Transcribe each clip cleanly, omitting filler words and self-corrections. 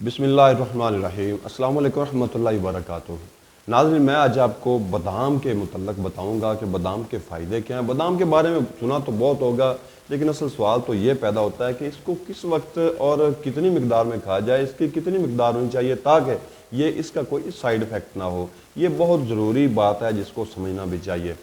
بسم اللہ الرحمن الرحیم۔ السلام علیکم ورحمۃ اللہ وبرکاتہ۔ ناظرین، میں آج آپ کو بادام کے متعلق بتاؤں گا کہ بادام کے فائدے کیا ہیں۔ بادام کے بارے میں سنا تو بہت ہوگا، لیکن اصل سوال تو یہ پیدا ہوتا ہے کہ اس کو کس وقت اور کتنی مقدار میں کھایا جائے، اس کی کتنی مقدار ہونی چاہیے تاکہ یہ اس کا کوئی سائیڈ افیکٹ نہ ہو۔ یہ بہت ضروری بات ہے جس کو سمجھنا بھی چاہیے۔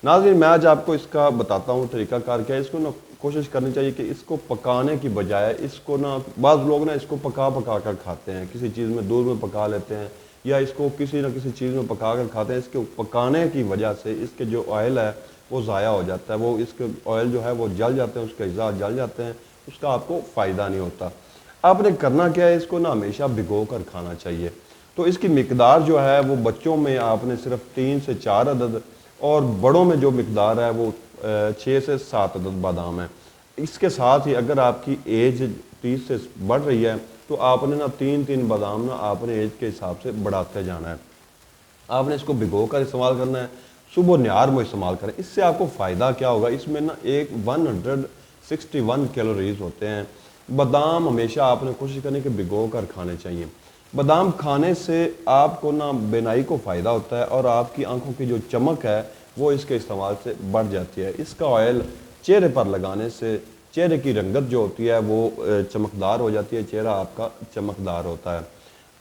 ناظرین، میں آج آپ کو اس کا بتاتا ہوں طریقہ کار کیا ہے۔ اس کو کوشش کرنی چاہیے کہ اس کو پکانے کی بجائے اس کو بعض لوگ اس کو پکا کر کھاتے ہیں، کسی چیز میں دودھ میں پکا لیتے ہیں یا اس کو کسی نہ کسی چیز میں پکا کر کھاتے ہیں۔ اس کے پکانے کی وجہ سے اس کے جو آئل ہے وہ ضائع ہو جاتا ہے، وہ اس کے آئل جو ہے وہ جل جاتے ہیں، اس کے اجزاء جل جاتے ہیں، اس کا آپ کو فائدہ نہیں ہوتا۔ آپ نے کرنا کیا ہے، اس کو ہمیشہ بھگو کر کھانا چاہیے۔ تو اس کی مقدار جو ہے وہ بچوں میں آپ نے صرف 3 سے 4 عدد اور بڑوں میں جو مقدار ہے وہ 6 سے 7 عدد بادام ہے۔ اس کے ساتھ ہی اگر آپ کی ایج 30 سے بڑھ رہی ہے تو آپ نے 3 بادام آپ نے ایج کے حساب سے بڑھاتے جانا ہے۔ آپ نے اس کو بھگو کر استعمال کرنا ہے، صبح نیار میں استعمال کریں۔ اس سے آپ کو فائدہ کیا ہوگا، اس میں 161 کیلوریز ہوتے ہیں۔ بادام ہمیشہ آپ نے کوشش کرنی کہ بھگو کر کھانے چاہیے۔ بادام کھانے سے آپ کو بینائی کو فائدہ ہوتا ہے اور آپ کی آنکھوں کی جو چمک ہے وہ اس کے استعمال سے بڑھ جاتی ہے۔ اس کا آئل چہرے پر لگانے سے چہرے کی رنگت جو ہوتی ہے وہ چمکدار ہو جاتی ہے، چہرہ آپ کا چمکدار ہوتا ہے۔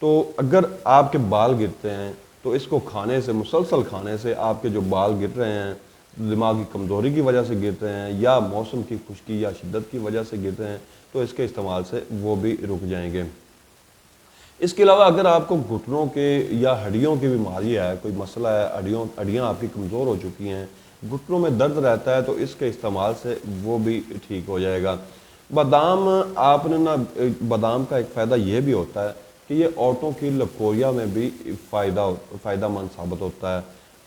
تو اگر آپ کے بال گرتے ہیں تو اس کو کھانے سے، مسلسل کھانے سے آپ کے جو بال گر رہے ہیں، دماغی کمزوری کی وجہ سے گر رہے ہیں یا موسم کی خشکی یا شدت کی وجہ سے گر رہے ہیں، تو اس کے استعمال سے وہ بھی رک جائیں گے۔ اس کے علاوہ اگر آپ کو گھٹنوں کے یا ہڈیوں کی بیماری ہے، کوئی مسئلہ ہے، ہڈیاں آپ کی کمزور ہو چکی ہیں، گھٹنوں میں درد رہتا ہے، تو اس کے استعمال سے وہ بھی ٹھیک ہو جائے گا۔ بادام آپ نے بادام کا ایک فائدہ یہ بھی ہوتا ہے کہ یہ عورتوں کی لکوریا میں بھی فائدہ مند ثابت ہوتا ہے۔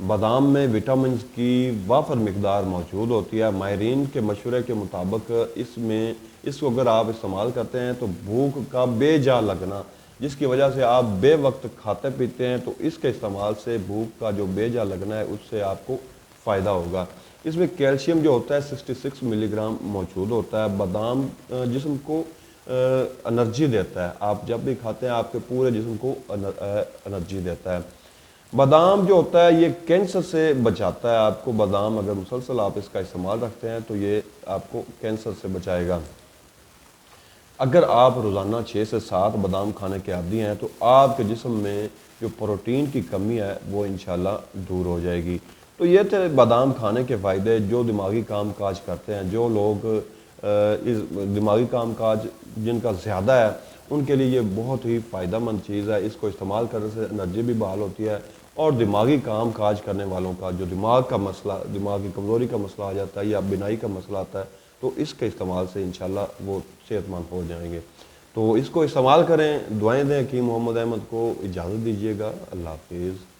بادام میں وٹامنز کی وافر مقدار موجود ہوتی ہے۔ ماہرین کے مشورے کے مطابق اس کو اگر آپ استعمال کرتے ہیں تو بھوک کا بے جا لگنا، جس کی وجہ سے آپ بے وقت کھاتے پیتے ہیں، تو اس کے استعمال سے بھوک کا جو بے جا لگنا ہے اس سے آپ کو فائدہ ہوگا۔ اس میں کیلشیم جو ہوتا ہے 66 ملی گرام موجود ہوتا ہے۔ بادام جسم کو انرجی دیتا ہے، آپ جب بھی کھاتے ہیں آپ کے پورے جسم کو انرجی دیتا ہے۔ بادام جو ہوتا ہے یہ کینسر سے بچاتا ہے آپ کو۔ بادام اگر مسلسل آپ اس کا استعمال رکھتے ہیں تو یہ آپ کو کینسر سے بچائے گا۔ اگر آپ روزانہ 6 سے 7 بادام کھانے کے عادی ہیں تو آپ کے جسم میں جو پروٹین کی کمی ہے وہ انشاءاللہ دور ہو جائے گی۔ تو یہ تھے بادام کھانے کے فائدے۔ جو دماغی کام کاج کرتے ہیں، جو لوگ دماغی کام کاج جن کا زیادہ ہے، ان کے لیے یہ بہت ہی فائدہ مند چیز ہے۔ اس کو استعمال کرنے سے انرجی بھی بحال ہوتی ہے اور دماغی کام کاج کرنے والوں کا جو دماغ کا مسئلہ، دماغی کمزوری کا مسئلہ آ جاتا ہے یا بینائی کا مسئلہ آتا ہے، تو اس کے استعمال سے انشاءاللہ وہ صحت مند ہو جائیں گے۔ تو اس کو استعمال کریں، دعائیں دیں۔ حکیم محمد احمد کو اجازت دیجیے گا۔ اللہ حافظ۔